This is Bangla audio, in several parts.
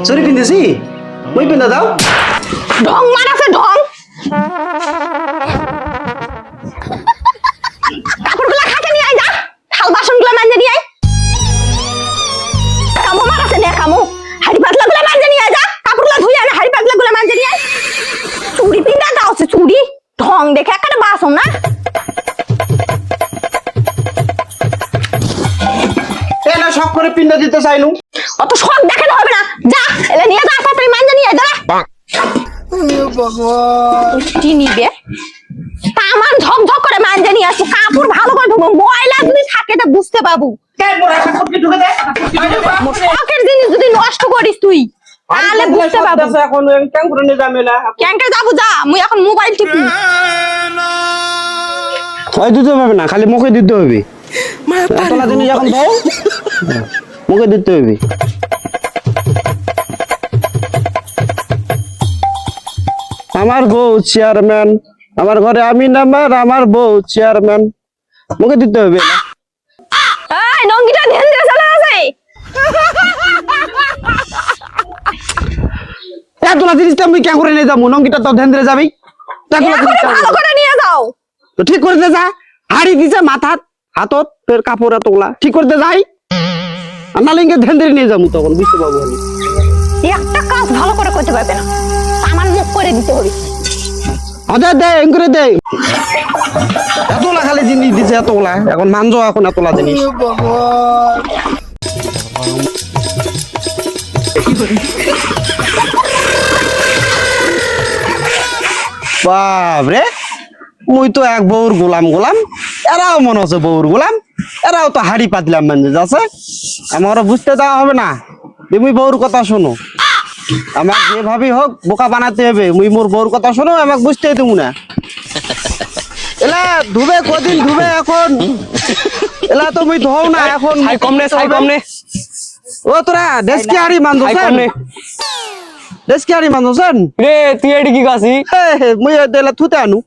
চুরি পিন্ধেছি মই পিন্ধা দাও ঢং মারাছে ঢং কাপড়গুলা খাতে নিয়ে আয় যা থাল বাসনগুলা মাঝে নিয়ে আয় কামো মারাছে না কামো হাড়ি পাতলাগুলা মাঝে নিয়ে আয় যা কাপড়গুলা ধুই আনে হাড়ি পাতলাগুলা মাঝে নিয়ে আয় চুরি পিন্ধা দাও সে চুরি ঢং দেখে একটা বাসন না এলা সব করে পিন্ধা দিতে চাইনু অত শখ দেখাতে হবে না যা এলে নিয়ে যা তাড়াতাড়ি মাঝে নিয়ে আয় যা কি নিবে তা আমার ঝকঝক করে মাঝে নিয়ে আসো কাপড় ভালো করে ধুবো ময়লা যদি থাকে তো বুঝতে পাবো শখের জিনিস যদি নষ্ট করিস তুই তাহলে বুঝতে পাবো এখন কেন করে নিয়ে যামেলা ক্যাঙ্কে যাবো যা মুই এখন মোবাইল টিপি ওই দিতে হবে না খালি মুখে দিতে হবে তোলা জিনিস যখন দাও মুখে দিতে হবে আমার বউ চেয়ারম্যান আমার ঘরে আমি নাম্বার আমার বউ চেয়ারম্যান মুখে দিতে হবে না এই নঙ্গিটা ধ্যান দিয়ে চলে আসে তোলা জিনিসটা আমি কেন করে নিয়ে যাবো নঙ্গিটা তো ধ্যান দিয়ে যাবি ভালো করে নিয়ে যাও তো ঠিক করতে যা হাড়ি দিছে মাথার হাতত তোর কাপড় তোলা ঠিক করতে যাই নালিঙ্গে ধ্যান দিয়ে নিয়ে যাবো তখন বুঝতে পারবো আমি একটা কাজ ভালো করে করতে পারবে না আমার মুখ করে দিতে হবে আদা দে করে দে এতলা খালি জিনিস দিছে এতলা এখন মানজো এখন এতলা জিনিস বাবরে মুই তো এক বউর গোলাম গোলাম এরাও মনে হচ্ছে বউর গোলাম এরাও তো হাড়ি পাতলাম মানে যাচ্ছে আমারও বুঝতে দেওয়া হবে না তুমি বউর কথা শোনো আমার যেভাবে হোক বোকা বানাতে হবে মুই মোর বউর কথা শোনো আমাকে বুঝতে দেবো না এলা ধুবে কদিন ধুবে এখন এলা তো মুই ধোও না এখন ছাই কম নে ও তোরা দেশকি হাড়ি মানছছেন দেশকি হাড়ি মানছছেন রে তুই এডি কি গাছি মুই এলা থুতে আনু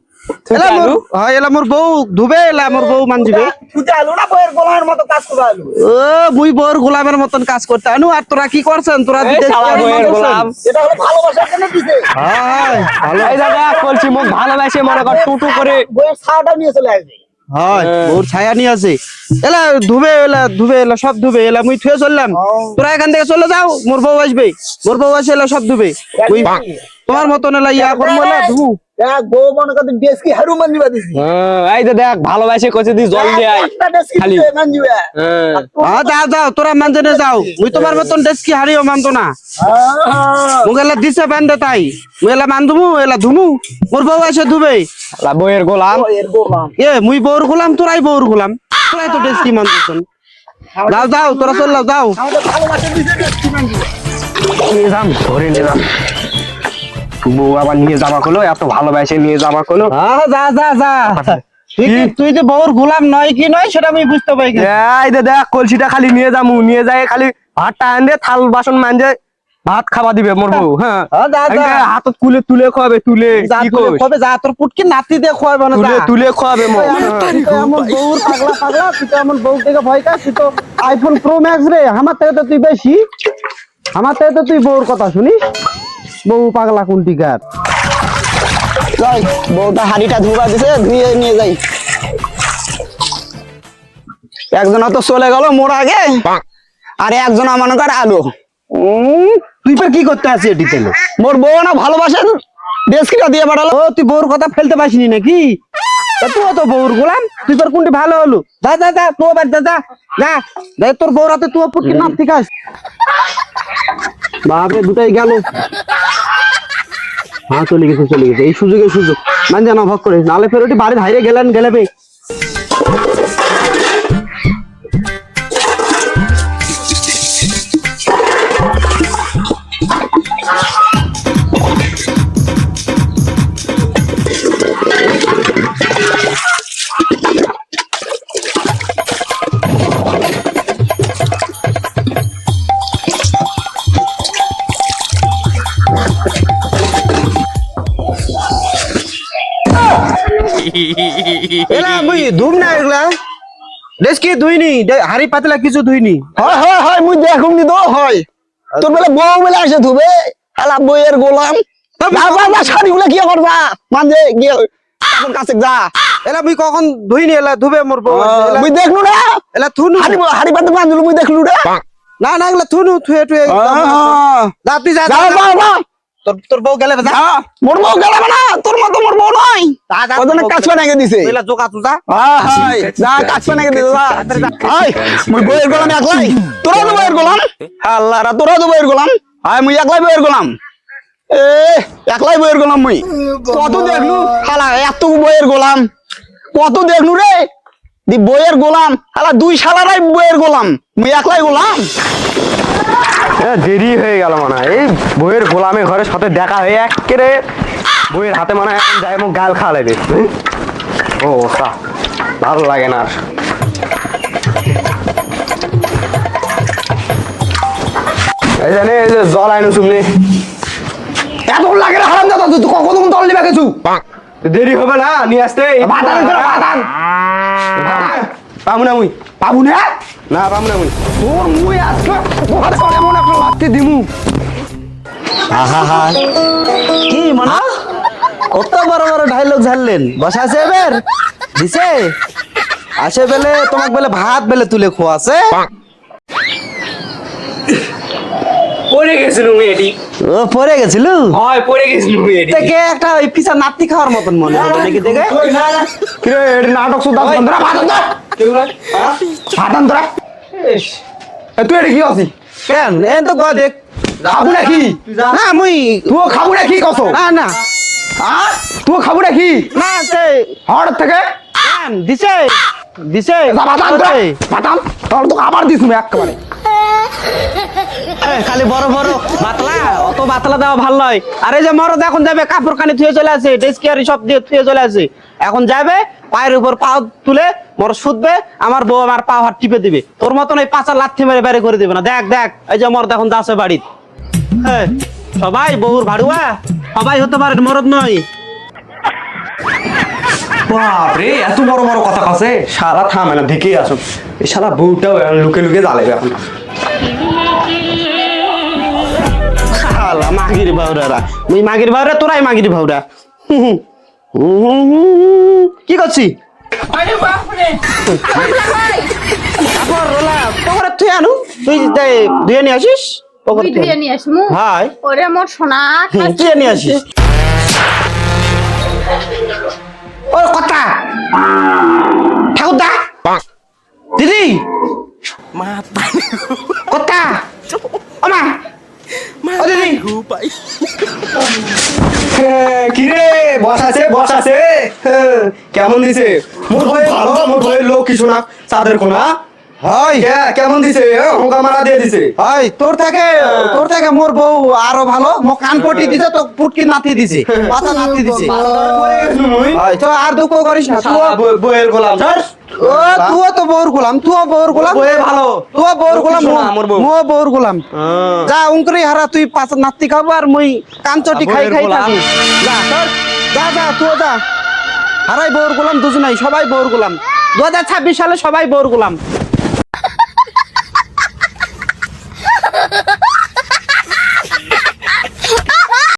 এলা মোর হয় এলা মোর বউ ধুবে এলা মোর বউ মানজিবে তুই আলু না বইয়ের গোলামের মতো কাজ করে আলু ও মুই বউর গোলামের মতন কাজ করতে আনু আর তোরা কি করছেন তোরা বইয়ের গোলাম এটা হলো ভালোবাসার জন্য দিছে হ্যাঁ ভালো এই দাদা বলছি মুখ ভালোবাসে মনে কর টুটু করে বইয়ের ছাওটা নিয়ে চলে আসবে হয় বউর ছায়া নিয়ে আছে এলা ধুবে এলা সব ধুবে এলা মুই থুয়ে চললাম তোরা এখান থেকে চলে যাও মোর বউ আসবে মোর বউ আসে এলা সব ধুবে ওই তোমার মতন এলা ইয়া করবো এলা ধুবু এক বউ মনে করতে ডেস্কি হারু মানজিবা দিছি এই যে দেখ ভালোবাসে কইছে দি জল দে আই একটা ডেস্কি খালি মানজিবা যাও যাও তোরা মানজনে যাও মুই তোমার মতন ডেস্কি হারিও মানতো না মুখ এলা দিছে বান্ধে তাই মুই এলা মানদুমু এলা ধুমু মোর বউ আসে ধুবে শালা বইয়ের গোলাম বইয়ের গোলাম মুই বউর গোলাম তোরাই বউর গোলাম তোরাই তো ডেস্কি মানতেছেন যাও যাও তোরা চল যাও আমাদের ভালোবাসার দিছে ডেস্কি মানজিবা নিজাম ধরে নিজাম বউ আবার নিয়ে যাবা কলো এত ভালোবাসে নিয়ে যাবা কলো যা যা যা তুই যে বউর গোলাম নয় কি নয় সেটা আমি বুঝতে পারি এই যে দেখ কলসিটা খালি নিয়ে যামু নিয়ে যায় খালি ভাতটা আনবে থাল বাসন মানজে ভাত খাওয়া দিবে মোর বউ হ্যাঁ হাতত কুলে তুলে খাওয়াবে তুলে কি কইস যা তোর পুটকি নাতি দিয়ে খোয়াবে না তুলে তুলে খাওয়াবে মোর এমন বউর পাগলা পাগলা তুই তো এমন বউ থেকে ভয় কাজ তুই তো আইফোন প্রো ম্যাক্স রে আমার থেকে তো তুই বেশি আমার থেকে তো তুই বউর কথা শুনিস বউ পাগলা কোনটি গাত যাই বউটা হাড়িটা ধুবা দিছে ধুয়ে নিয়ে যাই একজন তো চলে গেল মোর আগে আর একজন মনে কর আলো তুই পর কি করতে আসি এটিতে মোর বউ না ভালোবাসেন ডেস্কিটা দিয়ে পাঠালো ও তুই বউর কথা ফেলতে পারিসনি নাকি তুই তো বউর গোলাম তুই তোর কোনটি ভালো হলো যা যা যা তুই বাড়িতে যা যা যা তোর বউর হাতে তুই পুটকি নাম ঠিক আছে বাপরে দুটাই গেল হ্যাঁ চলে গেছে এই সুযোগ মানে জানা ভগ করে নালে ফেরোটি বাড়ির হাইরে গেলেবে এলা মুই ধুম না এগুলা ড্রেস কি ধুইনি হাড়ি পাতলা কিছু ধুইনি হয় হয় হয় মুই দেখুন নি তো হয় তোর বেলা বউ বেলা আসে ধুবে হালা বইয়ের গোলাম না শাড়িগুলো কি করবা মানে গিয়ে এখন কাছে যা এলা মুই কখন ধুইনি এলা ধুবে মোর বউ মুই দেখলু না এলা থুনু হাড়ি পাতে বাঁধলু মুই দেখলু না না না এলা থুনু থুয়ে থুয়ে যা তুই যা যা যা যা তোর বউ গেলে যা মোর বউ গেল না তোর মতো মোর বউ নয় ওজনে কাজ বানাকে দিছে এলা জোকা তুই যা হাই যা কাজ বানাকে দিছে যা হাই মুই বইয়ের গোলাম একলাই তোরা তো বইয়ের গোলাম আল্লাহ রা তোরা তো বইয়ের গোলাম হাই মুই একলাই বইয়ের গোলাম এ একলাই বইয়ের গোলাম মুই কত দেখলু হালা এত বইয়ের গোলাম কত দেখলু রে দি বইয়ের গোলাম হালা দুই শালারাই বইয়ের গোলাম মুই একলাই গোলাম দেরি হয়ে গেল মনে হয় এই বইয়ের গোলামে ঘরের সাথে দেখা হয়ে একেরে বইয়ের হাতে মনে হয় এখন যাই মুখ গাল খাওয়া লাগবে ও ভালো লাগে না আর এই জানে এই যে জল আইনু শুনলে এত লাগে রে হারাম দাদা তুই কতক্ষণ তল নিবা কিছু দেরি হবে না নিয়ে আসতে বাদান করে বাদান পাবো না মুই পাবু না না পাবো না মুই তোর মুই আজকে তোর চলে মনে একটা লাত্তি দিমু কি মনা কত বড় বড় ডায়লগ ঝাড়লেন বসা আছে এবার দিছে আসে বেলে তোমাক বেলে ভাত বেলে তুলে খোয়াছে পড়ে গেছিল মুই এটি ও পড়ে গেছিল হয় পড়ে গেছিল মুই এটি দেখে একটা ওই পিছা নাতি খাওয়ার মতন মনে হলো নাকি দেখে কিরে এটি নাটক সুদা বন্ধরা ভাতন দা ভাতন দা তুই এটি কি আছিস কেন এ তো গো দেখ খাবো নাকি না মুই তুই খাবো নাকি কস না না তুই খাবো নাকি না সে হড় থেকে কেন দিছে দিছে বাতাম তোর তো আবার দিস একেবারে খালি বড় বড় বাতলা অত বাতলা দেওয়া ভালো নয় আরে যে মরদ এখন যাবে কাপড় কানি থুয়ে চলে আসে ডেস্কিয়ারি সব দিয়ে থুয়ে চলে আসে এখন যাবে পায়ের উপর পা তুলে মর শুধবে আমার বউ আমার পা হাত টিপে দিবে তোর মতন এই পাঁচা লাথি মেরে বেড়ে করে দিবে না দেখ দেখ এই যে মরদ এখন যাচ্ছে বাড়ির সবাই বউর ভাড়ুয়া সবাই হতে পারে মরদ নয় বাপরে এত বড় বড় কথা কাছে শালা থামে না দেখেই আসো এই শালা বউটাও লুকে লুকে জ্বালাবে এখন মাগির ভাউরা মুই মাগির ভাউরা তোরাই মাগির ভাউরা কি করছি কাপড় রোলা পকড়ে তুই আনু তুই ধুয়ে নিয়ে আসিস তুই ধুয়ে নিয়ে আসমু ভাই ওরে মোর সোনা তুই নিয়ে আসিস ও কথা ঠাকুর দা দিদি কথা ও মা ও দিদি কিরে বস আছে কেমন দিছে মোর ভয়ে ভালো মোর ভয়ে লোক কিছু না চাঁদের কোনা হয় কেমন দিছে হোঙ্গা মারা দিয়ে দিছে হয় তোর থেকে মোর বউ আরো ভালো মো কান পটি দিছে তো পুটকি নাতি দিছে পাতা নাতি দিছে হয় তো আর দুঃখ করিস না বইয়ের গোলাম ও তুই তো বউর গোলাম বইয়ে ভালো তুই বউর গোলাম মোর বউ। মো বউর গোলাম যা উঙ্করি হারা তুই পাতা নাতি খাবো আর মুই কান চটি খাই বউয়ের খাই গোলাম। থাকি যা তোর যা যা তুই যা হারাই বউর গোলাম দুজনাই সবাই বউর গোলাম 2026 সালে সবাই বউর গোলাম